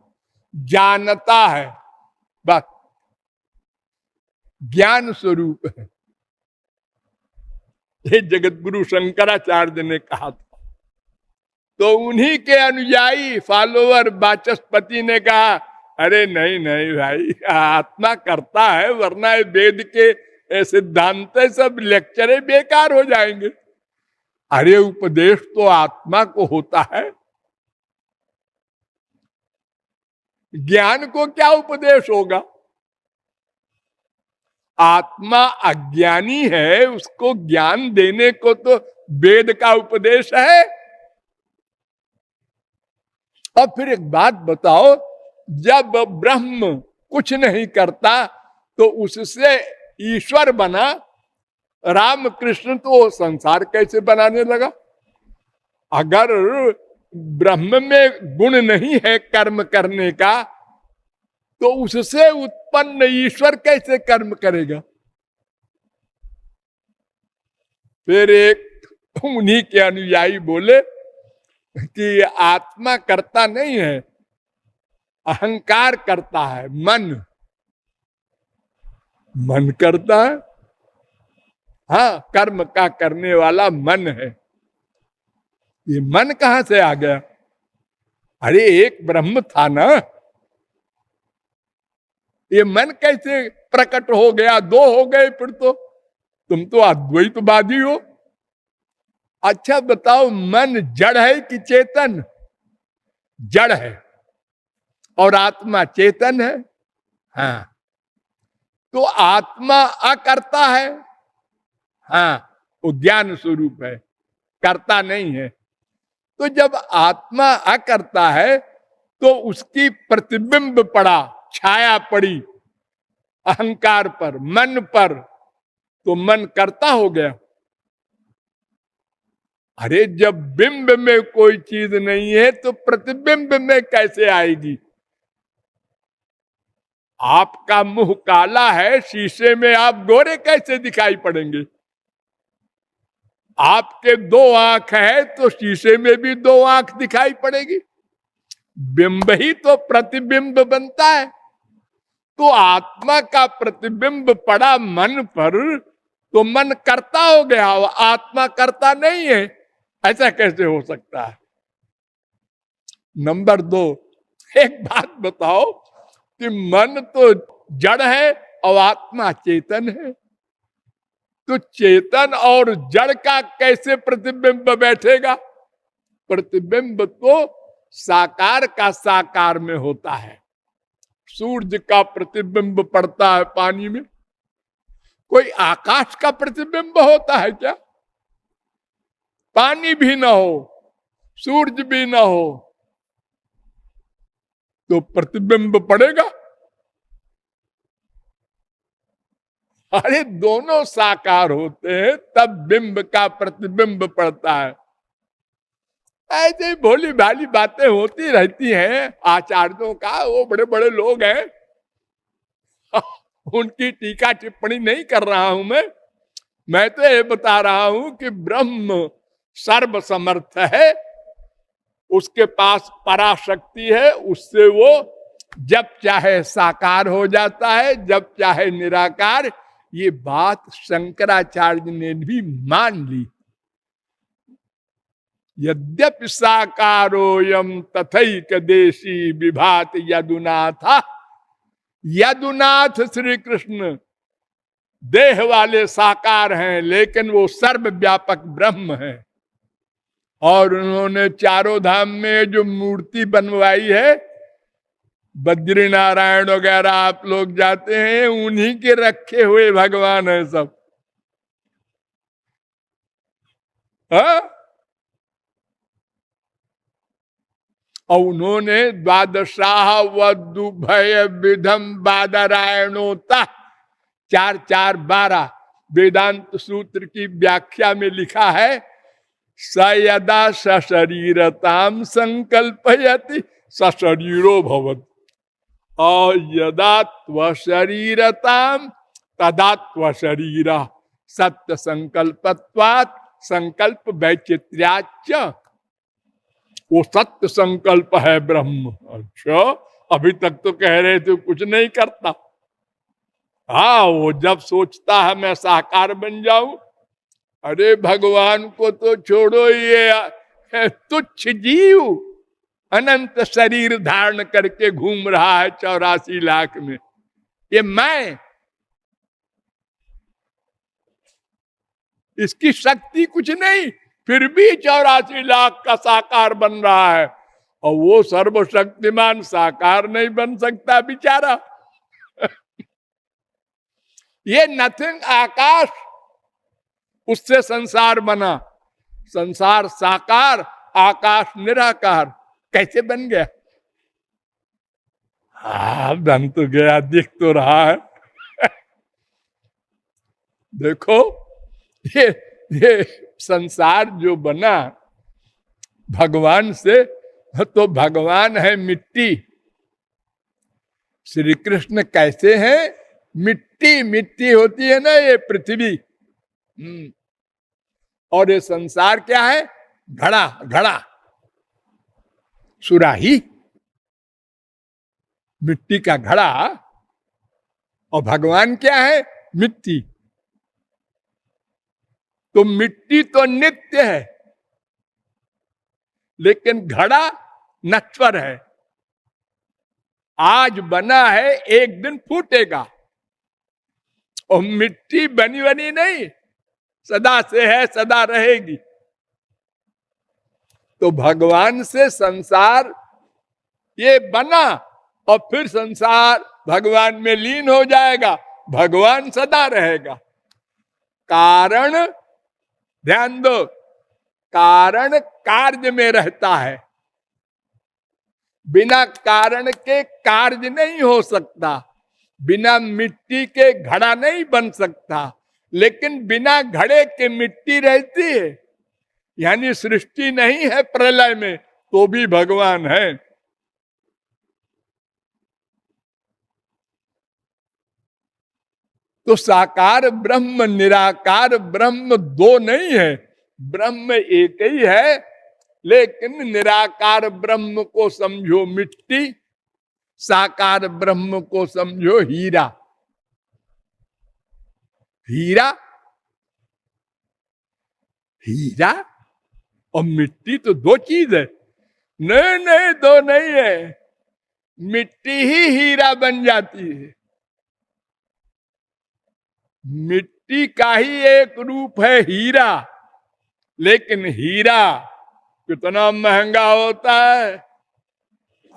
जानता है, बस ज्ञान स्वरूप है। ये जगत गुरु शंकराचार्य ने कहा था। तो उन्हीं के अनुयायी फॉलोअर वाचस्पति ने कहा अरे नहीं नहीं भाई, आत्मा करता है, वरना वेद के सिद्धांत सब लेक्चर बेकार हो जाएंगे। अरे उपदेश तो आत्मा को होता है, ज्ञान को क्या उपदेश होगा? आत्मा अज्ञानी है, उसको ज्ञान देने को तो वेद का उपदेश है। और फिर एक बात बताओ, जब ब्रह्म कुछ नहीं करता तो उससे ईश्वर बना, रामकृष्ण तो संसार कैसे बनाने लगा? अगर ब्रह्म में गुण नहीं है कर्म करने का, तो उससे उत्पन्न ईश्वर कैसे कर्म करेगा? फिर एक उन्हीं के अनुयायी बोले कि आत्मा करता नहीं है, अहंकार करता है, मन करता है। हाँ, कर्म का करने वाला मन है। ये मन कहां से आ गया? अरे एक ब्रह्म था ना, ये मन कैसे प्रकट हो गया? दो हो गए फिर तो तुम तो अद्वैतवादी हो। अच्छा बताओ, मन जड़ है कि चेतन? जड़ है और आत्मा चेतन है। हाँ, तो आत्मा अकर्ता है। हाँ, वो ज्ञान स्वरूप है, करता नहीं है। तो जब आत्मा अकर्ता है तो उसकी प्रतिबिंब पड़ा, छाया पड़ी अहंकार पर, मन पर, तो मन करता हो गया। अरे जब बिंब में कोई चीज नहीं है तो प्रतिबिंब में कैसे आएगी? आपका मुंह काला है, शीशे में आप गोरे कैसे दिखाई पड़ेंगे? आपके दो आंख है तो शीशे में भी दो आंख दिखाई पड़ेगी। बिंब ही तो प्रतिबिंब बनता है। तो आत्मा का प्रतिबिंब पड़ा मन पर तो मन करता हो गया, आत्मा करता नहीं है। ऐसा कैसे हो सकता है? नंबर 2, एक बात बताओ कि मन तो जड़ है और आत्मा चेतन है, तो चेतन और जड़ का कैसे प्रतिबिंब बैठेगा? प्रतिबिंब तो साकार का साकार में होता है। सूरज का प्रतिबिंब पड़ता है पानी में, कोई आकाश का प्रतिबिंब होता है क्या? पानी भी ना हो, सूरज भी ना हो, तो प्रतिबिंब पड़ेगा? अरे दोनों साकार होते हैं तब बिंब का प्रतिबिंब पड़ता है। ऐसे भोली भाली बातें होती रहती हैं आचार्यों का, वो बड़े बड़े लोग हैं, उनकी टीका टिप्पणी नहीं कर रहा हूं मैं तो ये बता रहा हूं कि ब्रह्म सर्वसमर्थ है, उसके पास पराशक्ति है, उससे वो जब चाहे साकार हो जाता है, जब चाहे निराकार। ये बात शंकराचार्य ने भी मान ली। यद्यपि साकारोयम तथैक देशी विभात यदुनाथ, यदुनाथ श्री कृष्ण देह वाले साकार हैं, लेकिन वो सर्वव्यापक ब्रह्म है। और उन्होंने चारों धाम में जो मूर्ति बनवाई है, बद्री नारायण वगैरह आप लोग जाते हैं, उन्हीं के रखे हुए भगवान है सब। हाँ? और उन्होंने द्वादशाह वदुभय विधम बादरायणोता 4-4-12 वेदांत सूत्र की व्याख्या में लिखा है, सयदा सशरीरताम संकल्पयति सशरीरो भवति और यदा त्वशरीरताम तदा त्वशरीर सत्य संकल्पत्वात् संकल्प वैचित्र्याच्च। वो सत्य संकल्प है ब्रह्म। अच्छा, अभी तक तो कह रहे थे कुछ नहीं करता। हाँ, वो जब सोचता है मैं साकार बन जाऊं, अरे भगवान को तो छोड़ो, ये तुच्छ जीव अनंत शरीर धारण करके घूम रहा है 84 लाख में। ये मैं, इसकी शक्ति कुछ नहीं, फिर भी 84 लाख का साकार बन रहा है। और वो सर्वशक्तिमान साकार नहीं बन सकता बेचारा। ये नथिंग आकाश, उससे संसार बना। संसार साकार, आकाश निराकार। कैसे बन गया? हाँ, बन तो गया, दिख तो रहा है। देखो, ये संसार जो बना भगवान से, तो भगवान है मिट्टी, श्री कृष्ण कैसे हैं? मिट्टी। मिट्टी होती है ना ये पृथ्वी, और ये संसार क्या है? घड़ा। घड़ा, सुराही, मिट्टी का घड़ा। और भगवान क्या है? मिट्टी। तो मिट्टी तो नित्य है, लेकिन घड़ा नश्वर है। आज बना है, एक दिन फूटेगा। और मिट्टी बनी बनी नहीं, सदा से है, सदा रहेगी। तो भगवान से संसार ये बना, और फिर संसार भगवान में लीन हो जाएगा। भगवान सदा रहेगा। कारण, ध्यान दो, कारण कार्य में रहता है। बिना कारण के कार्य नहीं हो सकता। बिना मिट्टी के घड़ा नहीं बन सकता, लेकिन बिना घड़े के मिट्टी रहती है। यानी सृष्टि नहीं है प्रलय में, तो भी भगवान है। तो साकार ब्रह्म, निराकार ब्रह्म दो नहीं है, ब्रह्म एक ही है। लेकिन निराकार ब्रह्म को समझो मिट्टी, साकार ब्रह्म को समझो हीरा। हीरा, हीरा और मिट्टी तो दो चीज है। नहीं नहीं, दो नहीं है। मिट्टी ही हीरा बन जाती है। मिट्टी का ही एक रूप है हीरा, लेकिन हीरा कितना महंगा होता है।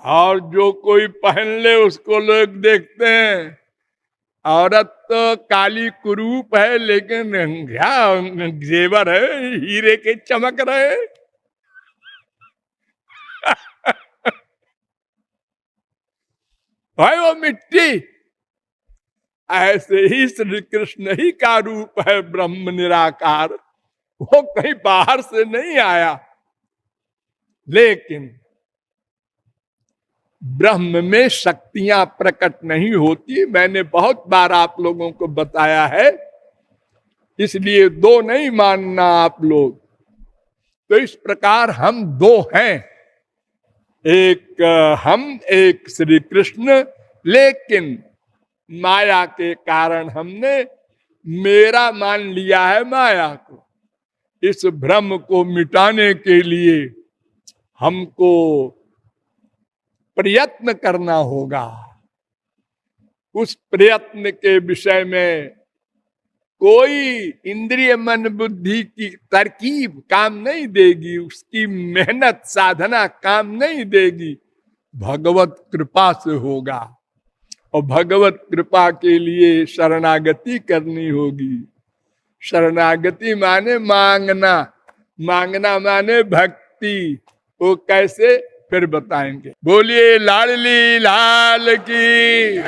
और जो कोई पहन ले उसको लोग देखते हैं, औरत तो काली कुरूप है, लेकिन क्या जेवर है, हीरे के चमक रहे। भाई वो मिट्टी। ऐसे ही श्री कृष्ण ही का रूप है ब्रह्म निराकार। वो कहीं बाहर से नहीं आया, लेकिन ब्रह्म में शक्तियां प्रकट नहीं होती। मैंने बहुत बार आप लोगों को बताया है, इसलिए दो नहीं मानना आप लोग। तो इस प्रकार हम दो हैं, एक हम, एक श्री कृष्ण। लेकिन माया के कारण हमने मेरा मान लिया है माया को। इस भ्रम को मिटाने के लिए हमको प्रयत्न करना होगा। उस प्रयत्न के विषय में कोई इंद्रिय मन बुद्धि की तरकीब काम नहीं देगी, उसकी मेहनत साधना काम नहीं देगी। भगवत कृपा से होगा, और भगवत कृपा के लिए शरणागति करनी होगी। शरणागति माने मांगना, मांगना माने भक्ति। वो कैसे, फिर बताएंगे। बोलिए लाडली लाल की।